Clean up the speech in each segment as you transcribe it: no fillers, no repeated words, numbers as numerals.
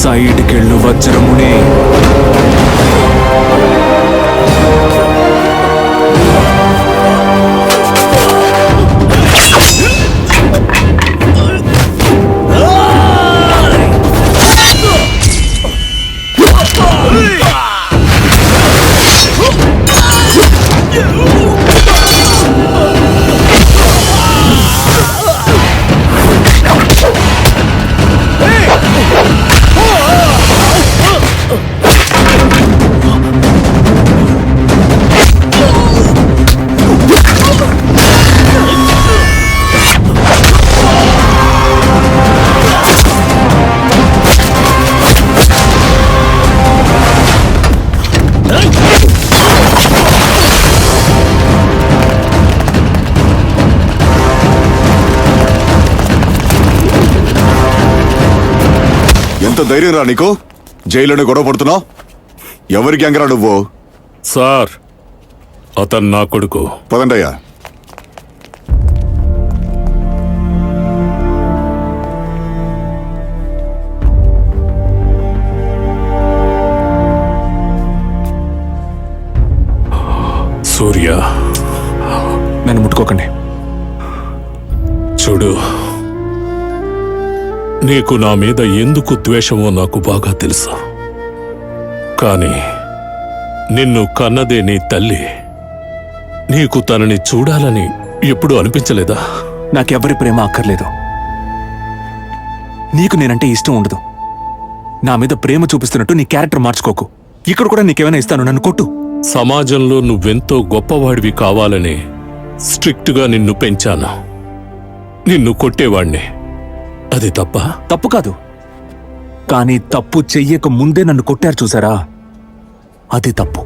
సైడ్కెళ్ళు వజ్రముని. ఎంత ధైర్యం రా నీకు? జైల్లోనే గొడవ పడుతున్నావు. ఎవరి గ్యాంగ్ రా నువ్వు? సార్, అతను నా కొడుకు. పదండయ్యా. సూర్య, నన్ను ముట్టుకోకండి. చూడు, నీకు నా మీద ఎందుకు ద్వేషమో నాకు బాగా తెలుసు. కానీ నిన్ను కన్నదే నీ తల్లి. నీకు తనని చూడాలని ఎప్పుడూ అనిపించలేదా? నాకెవ్వరి ప్రేమ అక్కర్లేదు. నీకు నేనంటే ఇష్టం ఉండదు. నా మీద ప్రేమ చూపిస్తున్నట్టు నీ క్యారెక్టర్ మార్చుకోకు. ఇక్కడ కూడా నీకేమైనా ఇస్తాను, నన్ను కొట్టు. సమాజంలో నువ్వెంతో గొప్పవాడివి కావాలని స్ట్రిక్ట్గా నిన్ను పెంచాను. నిన్ను కొట్టేవాణ్ణి. అది తప్ప? తప్పు కాదు, కానీ తప్పు చెయ్యక ముందే నన్ను కొట్టారు చూసారా, అది తప్పు.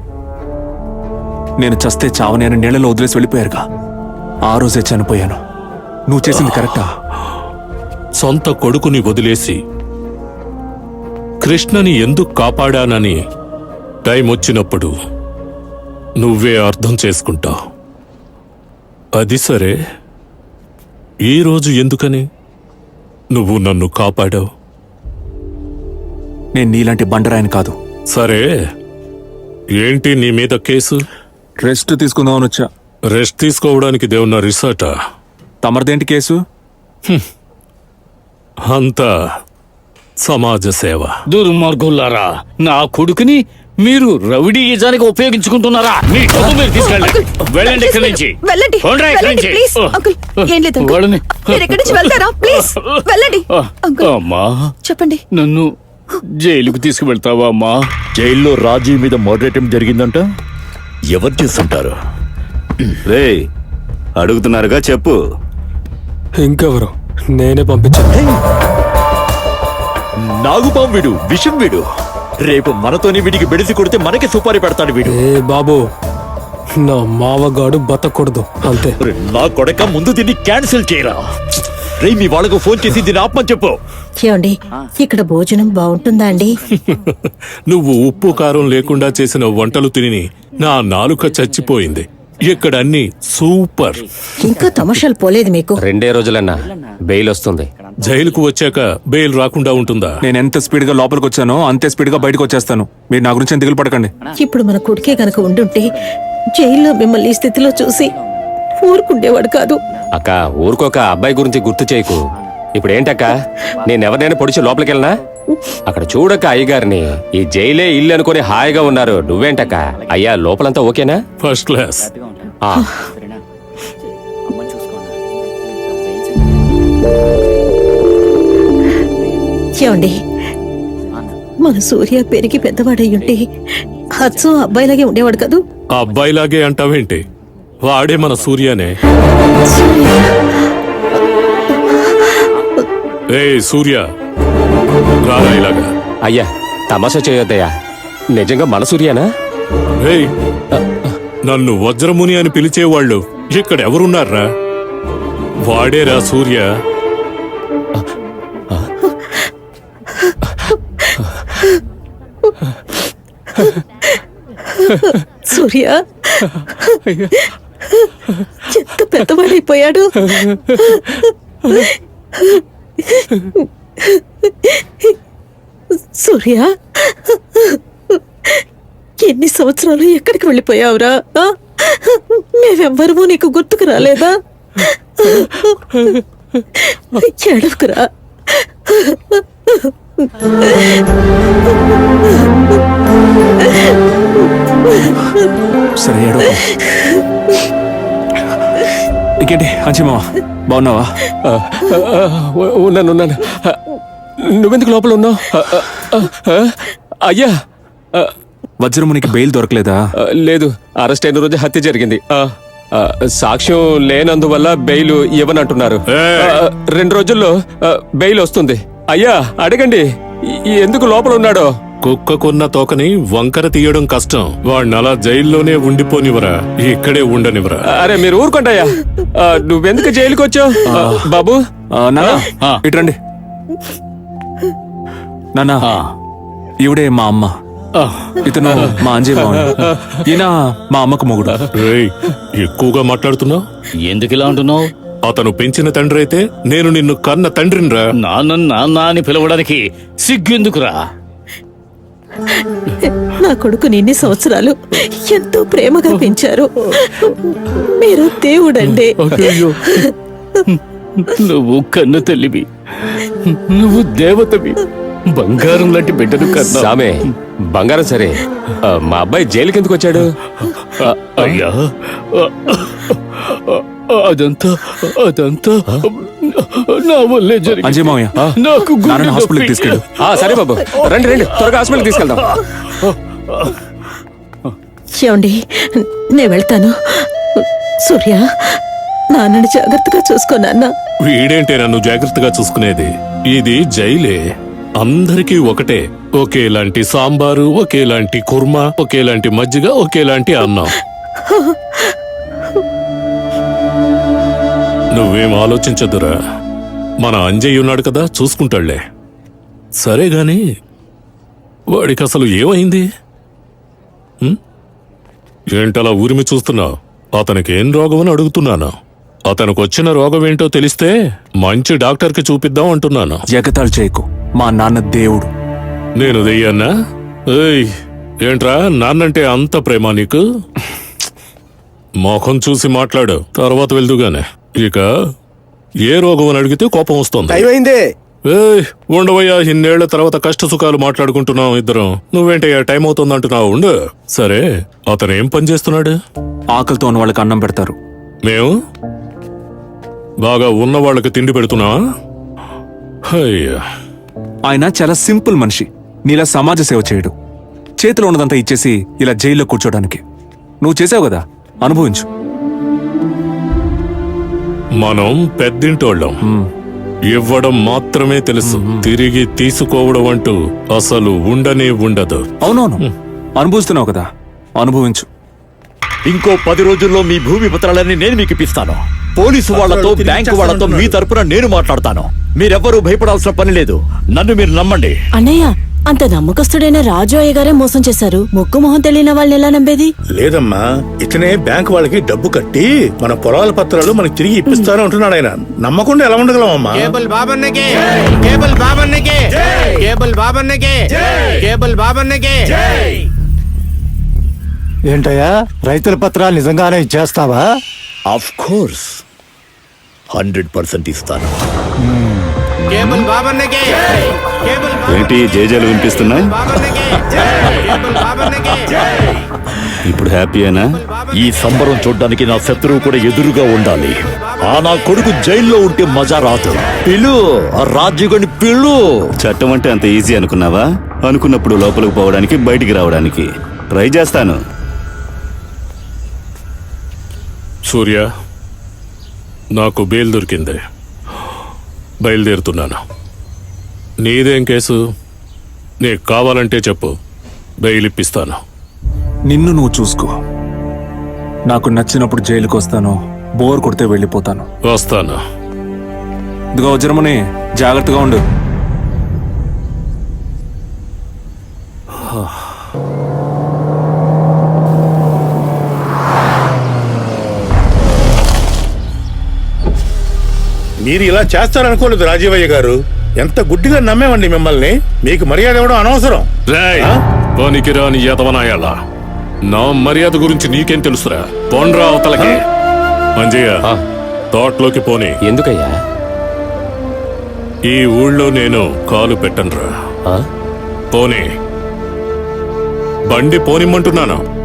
నేను చస్తే చావని అని నీళ్ళలో వదిలేసి వెళ్ళిపోయారుగా, ఆ రోజే చనిపోయాను. నువ్వు చేసింది కరెక్టా? సొంత కొడుకుని వదిలేసి కృష్ణని ఎందుకు కాపాడానని టైం వచ్చినప్పుడు నువ్వే అర్థం చేసుకుంటావు. అది సరే, ఈరోజు ఎందుకని నువ్వు నన్ను కాపాడావు? నేను నీలాంటి బండరాయని కాదు. సరే, ఏంటి నీ మీద కేసు? రెస్ట్ తీసుకుందామని వచ్చా. రెస్ట్ తీసుకోవడానికి దేవున్న రిసార్టా? తమరిదేంటి కేసు? అంతా సమాజ సేవ. దుర్మార్గులారా, నా కొడుకుని మీరు రౌడీయిజానికి ఉపయోగించుకుంటున్నారా? మీ డబ్బు మీరు తీసుకెళ్ళండి. వెళ్ళండి ఇక్కడి నుంచి. వెళ్ళండి, పోండ్రా ఇక్కడి వెళ్ళండి, నుంచి. ప్లీజ్. అంకుల్, ఏం లేదు అంకుల్. వాళ్ళని- మీరు ఇక్కడి నుంచి వెళ్తారా? ప్లీజ్ వెళ్ళండి. అంకుల్, అమ్మా, చెప్పండి. నన్ను జైలుకు తీసుకువెళ్తావా అమ్మా? జైల్లో రాజీవ్ మీద మర్డర్ అటెంప్ట్ జరిగిందంట. ఎవరు చేస్తుంటారు? రే, అడుగుతున్నారుగా, చెప్పు. ఇంకెవరు? నేనే పంపించాను. నాగుపాం వీడు, విషం వీడు. రేపు మనతోని వీడికి బెడిసి కొడితే మనకి సుపారీ పెడతాడు వీడు. ఏ బాబు, నా మావగాడు బతకూడదు అంతే. రే, నా కొడక, ముందు దీన్ని క్యాన్సిల్ చేయరా. రే, మీ వాళ్ళకు ఫోన్ చేసి దీన్ని ఆపమని చెప్పు. ఏమండి, ఇక్కడ భోజనం బాగుంటుందా అండి? నువ్వు ఉప్పు కారం లేకుండా చేసిన వంటలు తిని నా నాలుక చచ్చిపోయింది. ఇక్కడ అన్ని సూపర్. ఇంకా తమాషాలు పోలేదు మీకు? 2 రోజులన్నా బెయిల్ వస్తుంది. జైలుకు వచ్చాక బెయిల్ రాకుండా ఉంటుందా? నేను ఎంత స్పీడ్ గా లోపలికి వచ్చానో అంతే స్పీడ్ గా బయటకు వచ్చేస్తాను. మీరు నా గురించి దిగులు పడకండి. ఇప్పుడు మన కొడుకే గనక ఉండుంటే జైల్లో మిమ్మల్ని ఈ స్థితిలో చూసి ఊరుకుండేవాడు కాదు. అక్క, ఊరుకోక అబ్బాయి గురించి గుర్తు చేయకు. ఇప్పుడేంటక్క, నేనెవరినైనా పొడిచి లోపలికి వెళ్ళనా? అక్కడ చూడక అయ్యగారిని. ఈ జైలే ఇల్లు అనుకుని హాయిగా ఉన్నారు. నువ్వేంటక్క? అయ్యా, లోపలంతా ఓకేనా? First class. ఏమండి, మన సూర్య పెరిగి పెద్దవాడయ్యుంటే అచ్చం అబ్బాయిలాగే ఉండేవాడు కదూ? ఆ అబ్బాయిలాగే అంటావేంటి? వాడే మన సూర్యనే. ఏ సూర్య, రారా ఇలాగా. అయ్యా, తమాషా చేయొద్దయ్యా. నిజంగా మన సూర్యనా? ఏయ్, నన్ను వజ్రముని అని పిలిచేవాళ్ళు ఇక్కడ ఎవరున్నారా? వాడేరా సూర్య. సూర్య ఎంత పెద్దవాడైపోయాడు. సూర్య, ఎన్ని సంవత్సరాలు ఎక్కడికి వెళ్ళిపోయావురా? ఆ? మేమెవ్వరము నీకు గుర్తుకు రాలేదా? ఏడవకురా. సరే ఏడో. ఇంకేంటి అంచిమావా, బాగున్నావా? ఉన్నాను. నువ్వెందుకు లోపల ఉన్నావు? అయ్యా, వజ్రమునికి బెయిల్ దొరకలేదా? లేదు, అరెస్ట్ అయిన రోజు హత్య జరిగింది. సాక్ష్యం లేనందువల్ల బెయిల్ ఇవ్వనంటున్నారు. 2 రోజుల్లో బెయిల్ వస్తుంది. అయ్యా అడగండి ఎందుకు లోపల ఉన్నాడో. కుక్కకున్న తోకని వంకర తీయడం కష్టం. వాడిని అలా జైల్లోనే ఉండిపోనివరా, ఇక్కడే ఉండనివరా. అరే మీరు ఊరుకుంటాయా? నువ్వెందుకు జైలుకి వచ్చావు బాబు? నాన్న ఇట్రండి. నాన్న ఈవిడే మా అమ్మ, ఇతను మా అంజయ్ మావయ్య, ఈయన మా అమ్మకు మొగుడు. రేయ్, ఎక్కువగా మాట్లాడుతున్నావు. ఎందుకు ఇలా అంటున్నావు? అతను పెంచిన తండ్రి అయితే నేను నిన్ను కన్న తండ్రినిరా. నాన్న అని పిలవడానికి సిగ్గెందుకురా? నా కొడుకుని ఇన్ని సంవత్సరాలు ఎంతో ప్రేమగా పెంచారు. మీరు దేవుడండి. అయ్యో, నువ్వు కన్న తల్లివి, నువ్వు దేవతవి, బంగారం లాంటి బిడ్డను కన్నా. సామే బంగారం సరే, మా అబ్బాయి జైలుకి ఎందుకు వచ్చాడు? అయ్యా, అదంతా నా వల్లే జరిగింది. అంజయ్ మావయ్య, నాకు గుండె నాన్న హాస్పిటల్కి నొప్పి. తీసుకెళ్ళు. సరే బాబు, రండి త్వరగా హాస్పిటల్కి తీసుకెళ్దాం. ఏమండి, నేను వెళ్తాను. సూర్య, నాన్నని జాగ్రత్తగా చూసుకో నాన్న. వీడేంటే నన్ను జాగ్రత్తగా చూసుకునేది? ఇది జైలే, అందరికీ ఒకటే. ఒకేలాంటి సాంబారు, ఒకేలాంటి కుర్మా, ఒకేలాంటి మజ్జిగ, ఒకేలాంటి అన్నం. నువ్వేం ఆలోచించదురా, మన అంజయ్ ఉన్నాడు కదా, చూసుకుంటాడులే. సరే గాని వాడికి అసలు ఏమైంది? ఏంటలా ఊరిమి చూస్తున్నావు? అతనికి ఏం రోగం అని అడుగుతున్నాను. అతనికి వచ్చిన రోగం ఏంటో తెలిస్తే మంచి డాక్టర్కి చూపిద్దాం అంటున్నాను. ఎగతాళి చేయకు, మా నాన్న దేవుడు. నేను దెయ్యాన్నా? ఏయ్, ఏంట్రా నాన్నంటే అంత ప్రేమ నీకు? మొఖం చూసి మాట్లాడు, తర్వాత వెళ్దుగానే. ఇక ఏ రోగం అని అడిగితే కోపం వస్తుంది. ఏయ్, ఉండవయ్యా, ఇన్నేళ్ల తర్వాత కష్ట సుఖాలు మాట్లాడుకుంటున్నాం ఇద్దరం. నువ్వేంటయ్యా టైం అవుతుంది అంటున్నావు? ఉండు. సరే, అతను ఏం పని చేస్తున్నాడు? ఆకలితో ఉన్న వాళ్ళకి అన్నం పెడతారు. మేము బాగా ఉన్న వాళ్ళకి తిండి పెడుతున్నావా? అయ్యా, ఆయన చాలా సింపుల్ మనిషి. నీలా సమాజ సేవ చేయడు. చేతిలో ఉన్నదంతా ఇచ్చేసి ఇలా జైల్లో కూర్చోడానికి. నువ్వు చేసావు కదా, అనుభవించు. మనం పెద్దింటోళ్ళం. ఇవ్వడం మాత్రమే తెలుసు, తిరిగి తీసుకోవడం అంటూ అసలు ఉండనే ఉండదు. అవునవును, అనుభవిస్తున్నావు కదా, అనుభవించు. ఇంకో 10 రోజుల్లో మీ భూమి పత్రాలన్నీ నేను మీకు ఇప్పిస్తాను. పోలీసు వాళ్లతో, బ్యాంకు వాళ్లతో మీ తరపున నేను మాట్లాడతాను. మీరెవ్వరూ భయపడాల్సిన పని లేదు. నన్ను మీరు నమ్మండి. అన్నయ్య, అంత నమ్మకస్తుడైన రాజు అయ్య గారే మోసం చేశారు. ముక్కు మొహం తెలియని వాళ్ళని ఎలా నమ్మేది? లేదమ్మా, ఇతనే బ్యాంక్ వాళ్ళకి డబ్బు కట్టి మన పొలాల పత్రాలు మనకి తిరిగి ఇప్పిస్తాను అంటున్నాడు. ఆయన నమ్మకుండా ఎలా ఉండగలమమ్మా? ఏంటయ్యా, రైతుల పత్రాలు నిజంగానే ఇచ్చేస్తావా? ఆఫ్ కోర్స్, 100% ఇస్తాను. ఏంటి జేజేలు వినిపిస్తున్నాయి? ఇప్పుడు హ్యాపీయేనా? ఈ సంబరం చూడ్డానికి నా శత్రువు కూడా ఎదురుగా ఉండాలి. నా కొడుకు జైల్లో ఉంటే మజా రాదు. పిలు, ఆ రాజ్యుగని పిలు. చట్టం అంటే అంత ఈజీ అనుకున్నావా? అనుకున్నప్పుడు లోపలికి పోవడానికి, బయటికి రావడానికి ట్రై చేస్తాను. సూర్య, నాకు బెయిల్ దొరికింది, బయలుదేరుతున్నాను. నీదేం కేసు? నీకు కావాలంటే చెప్పు, బెయిల్ ఇప్పిస్తాను. నిన్ను నువ్వు చూసుకో. నాకు నచ్చినప్పుడు జైలుకి వస్తాను, బోర్ కొడితే వెళ్ళిపోతాను. వస్తాను. ఇదిగో వజ్రముని, జాగ్రత్తగా ఉండు. మీరు ఇలా చేస్తారనుకోలేదు రాజీవయ్య గారు. ఎంత గుడ్డిగా నమ్మేవండి మిమ్మల్ని. మీకు మర్యాద ఇవ్వడం అనవసరం. రేయ్ పనికిరాని యతవనాయాల నా మర్యాద గురించి నీకేం తెలుసురా? పోన్రా అవతలకి. మంజయ్య తోటలోకి పోనీ. ఎందుకయ్యా? ఈ ఊళ్ళో నేను కాలు పెట్టనురా. పోనీ బండి పోనిమ్మంటున్నాను.